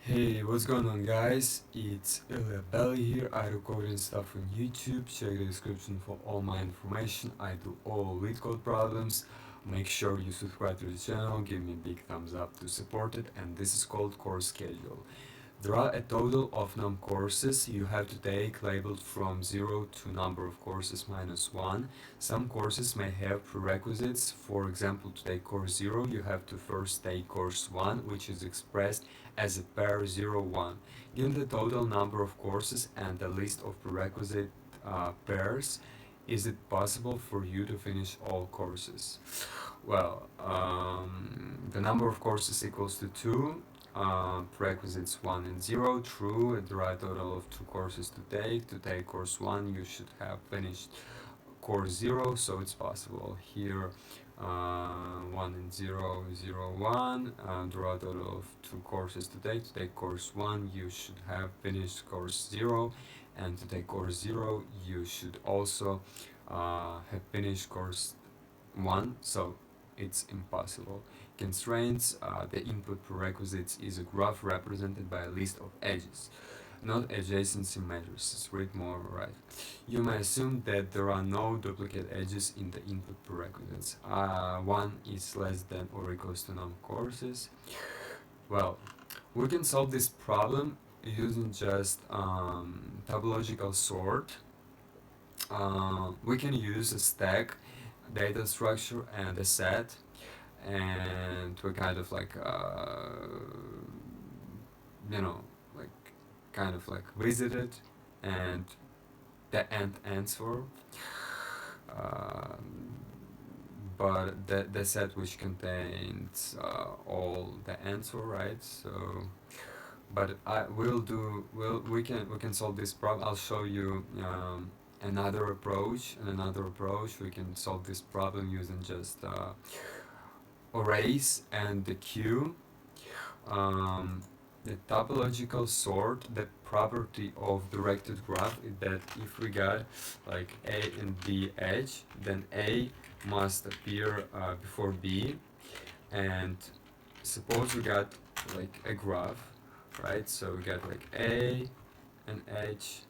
Hey, what's going on, guys? It's Belly here. I do coding stuff on YouTube. Check the description for all my information. I do all LeetCode problems. Make sure you subscribe to the channel, give me a big thumbs up to support it, and this is called course schedule. There are a total of num courses you have to take labeled from 0 to number of courses minus 1. Some courses may have prerequisites. For example, to take course 0, you have to first take course 1, which is expressed as a pair 0, 1. Given the total number of courses and the list of prerequisite pairs, is it possible for you to finish all courses? Well, the number of courses equals to 2. Prerequisites 1 and 0, true. There are a total of 2 courses to take. To take course 1, you should have finished course 0, so it's possible. Here, 1 and 0, 0, 1. There are a total of 2 courses to take. To take course 1, you should have finished course 0, and to take course 0, you should also have finished course 1, so it's impossible. Constraints, the input prerequisites is a graph represented by a list of edges, not adjacency measures. Let's read more, right? You may assume that there are no duplicate edges in the input prerequisites. One is less than or equals to num courses. Well, we can solve this problem using just topological sort. We can use a stack, data structure, and a set, and we kind of like you know like kind of like visit it and the end answer, but the set which contains all the answer, right? So but we can solve this problem. I'll show you another approach, we can solve this problem using just arrays and the queue. The topological sort, the property of directed graph is that if we got like A and B edge, then A must appear before B, and suppose we got like a graph, right? So we got like A and edge,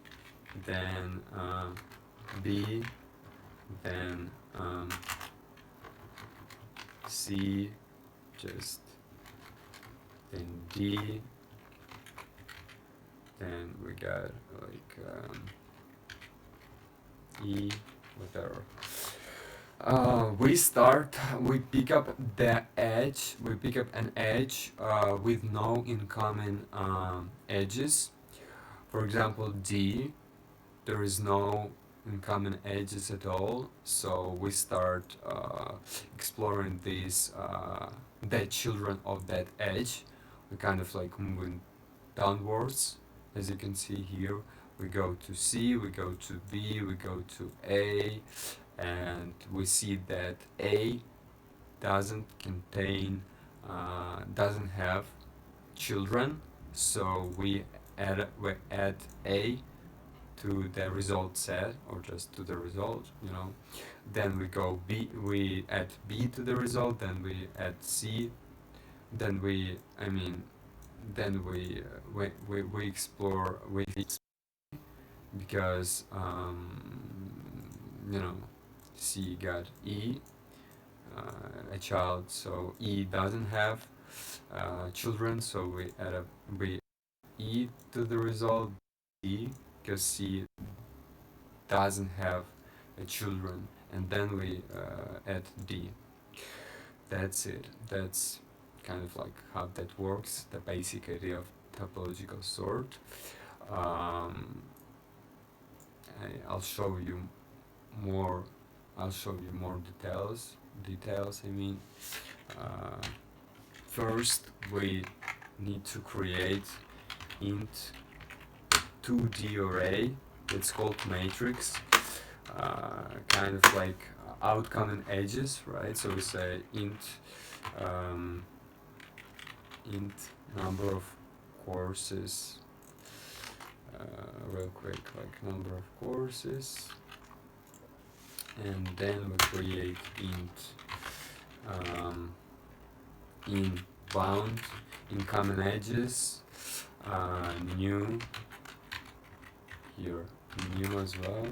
then B, then C, just then D, then we got like E, whatever. We pick up an edge with no incoming edges. For example, D, there is no incoming edges at all, so we start exploring these the children of that edge. We kind of like moving downwards, as you can see here. We go to C, we go to B, we go to A, and we see that A doesn't have children, so we add A to the result set, or just to the result, then we add B to the result, then we add C, then we explore because C got E, a child, so E doesn't have children, so we E to the result D, because C doesn't have children, and then we add D. That's it. That's kind of like how that works, the basic idea of topological sort. I'll show you more. Details. First we need to create int 2D array. It's called matrix. Kind of like outcome and edges, right? So we say int number of courses, real quick, like number of courses, and then we create int in bound in common edges. new here, new as well,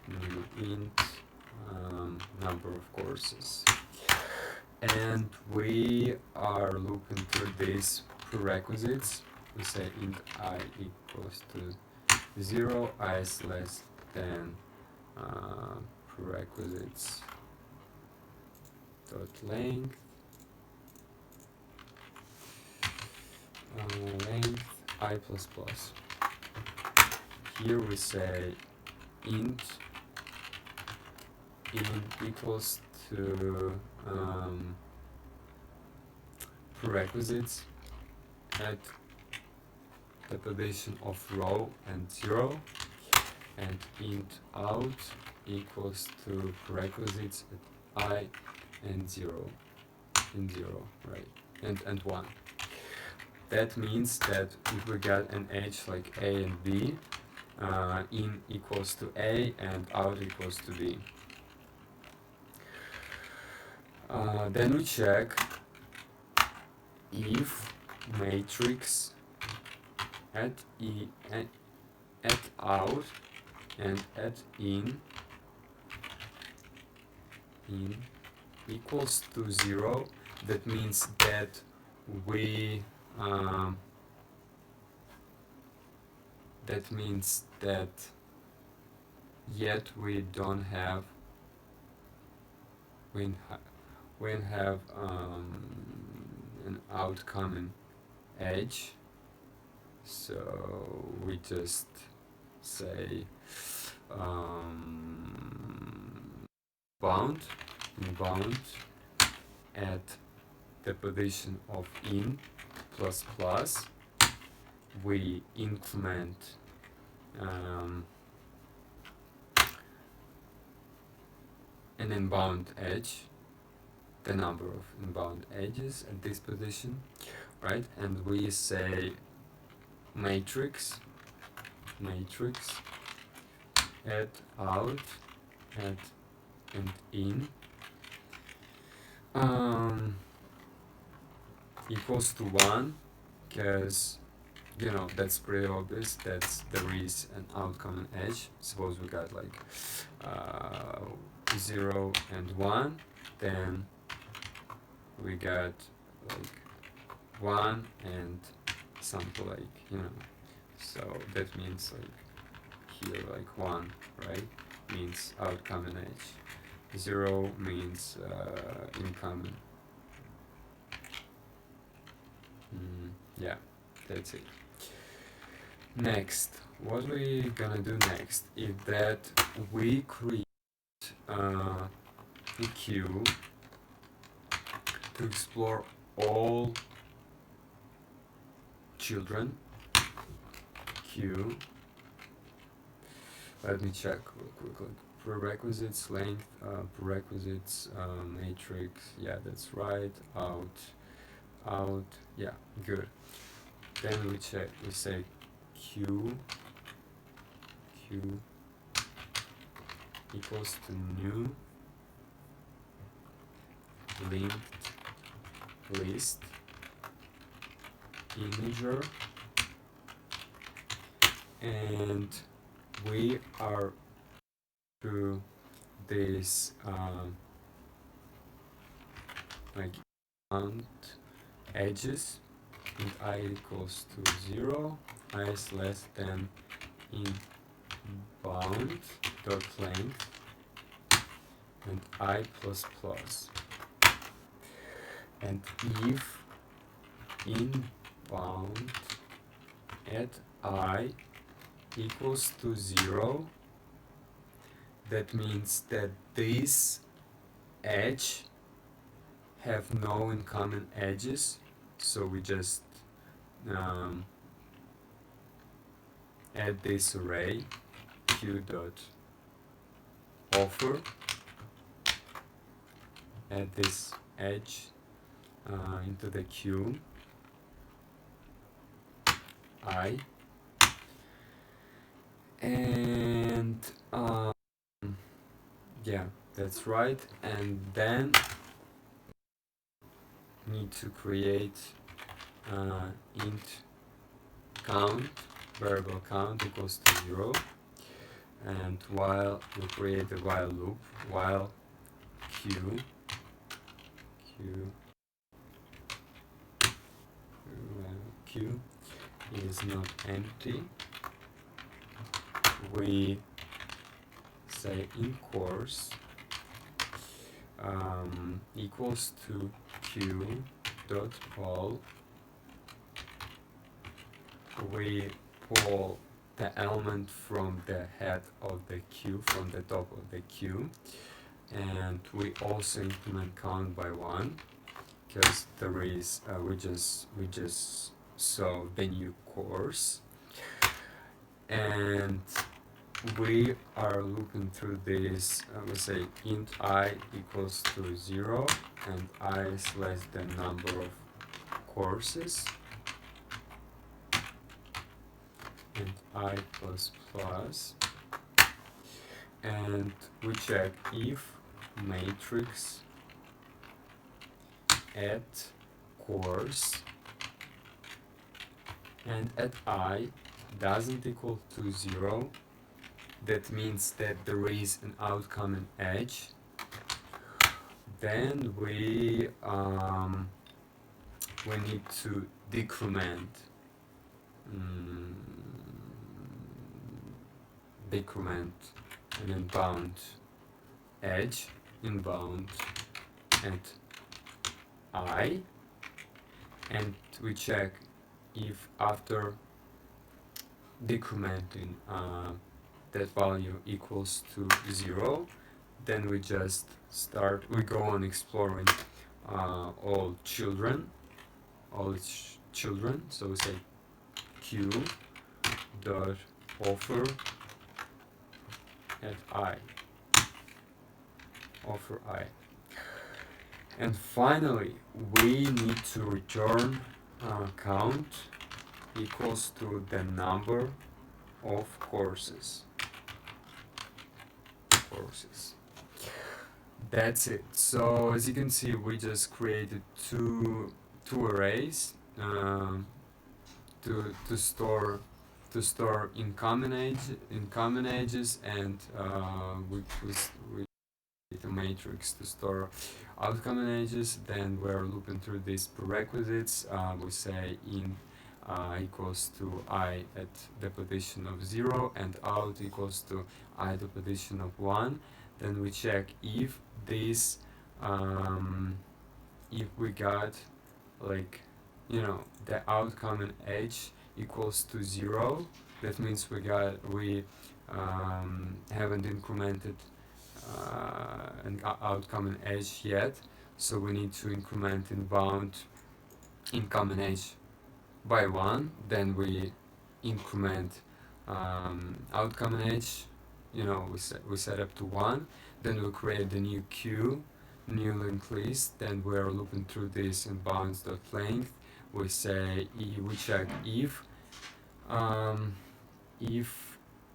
new int number of courses, and we are looking through these prerequisites. We say int I equals to 0, I is less than prerequisites dot length length I plus plus. Here we say int equals to prerequisites at the position of row and 0, and int out equals to prerequisites at I and 0, right, and 1. That means that if we got an edge like A and B, in equals to A and out equals to B. Then we check if matrix at at out and at in equals to 0. That means that we yet we don't have an outcoming edge, so we just say bound at the position of in plus plus, we increment an inbound edge, the number of inbound edges at this position, right? And we say matrix at out at and in equals to 1, because that's pretty obvious that there is an outcoming edge. Suppose we got like 0 and 1, then we got like 1 and something like, so that means like here like 1, right, means outcoming edge, 0 means incoming. Yeah, that's it. Next, what we gonna do next is that we create a queue to explore all children. Queue. Let me check real quickly. Prerequisites length, prerequisites matrix. Yeah, that's right. Out. Yeah, good. Then we check. We say queue equals to new linked list integer, and we are to this like count edges, and I equals to 0, I is less than inbound dot length and I plus plus, and if inbound at I equals to 0, that means that this edge have no incoming edges, so we just add this array q dot offer, add this edge into the queue I, and yeah, that's right. And then need to create int count, variable count equals to 0, and while we create a while loop, while q is not empty, we say in course equals to q dot poll. We pull the element from the head of the queue, from the top of the queue, and we also implement count by 1, because there is we just saw the new course, and we are looking through this. We say int I equals to 0 and I is less than number of courses, and I plus plus, and we check if matrix at course and at I doesn't equal to 0. That means that there is an outcoming edge. Then we need to decrement an inbound edge, inbound at I, and we check if after decrementing that value equals to 0, then we just go on exploring all children, so we say q dot offer at I, offer I. And finally, we need to return count equals to the number of courses. That's it. So as you can see, we just created two arrays to store incoming edges, and with a matrix to store outcoming edges. Then we're looping through these prerequisites. We say in equals to I at the position of 0 and out equals to I at the position of 1. Then we check if this if we got the outcoming edge equals to 0. That means we haven't incremented an outcoming edge yet, so we need to increment inbound incoming edge by 1. Then we increment outcoming edge, we set up to 1. Then we create the new queue, new linked list. Then we're looping through this inbounds.length. We check if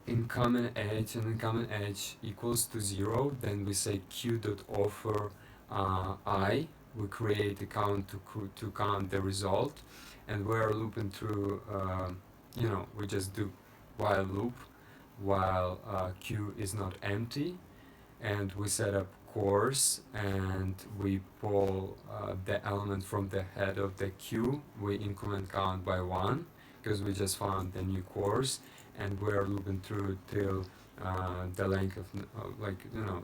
incoming edge and incoming edge equals to 0, then we say q.offer I. We create a count to count the result, and we're looping through. We just do while loop while q is not empty, and we set up course, and we pull the element from the head of the queue. We increment count by 1 because we just found the new course, and we're looping through till the length of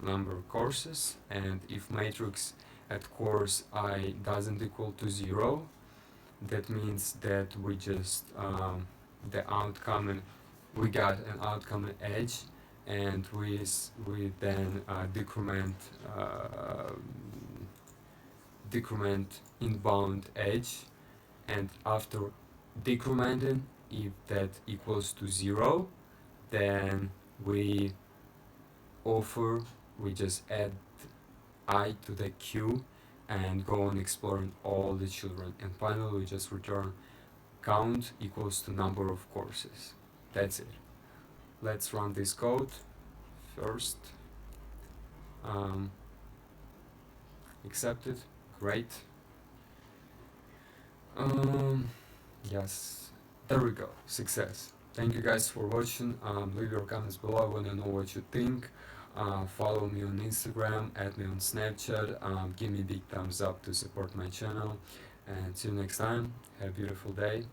number of courses. And if matrix at course I doesn't equal to 0, that means that we just we got an outcoming edge, and we then decrement inbound edge, and after decrementing, if that equals to 0, then we just add I to the queue and go on exploring all the children, and finally we just return count equals to number of courses. That's it. Let's run this code first. Accepted. Great. Yes, There we go, success. Thank you guys for watching. Leave your comments below. I want to know what you think. Follow me on Instagram, add me on Snapchat. Give me a big thumbs up to support my channel. And see you next time. Have a beautiful day.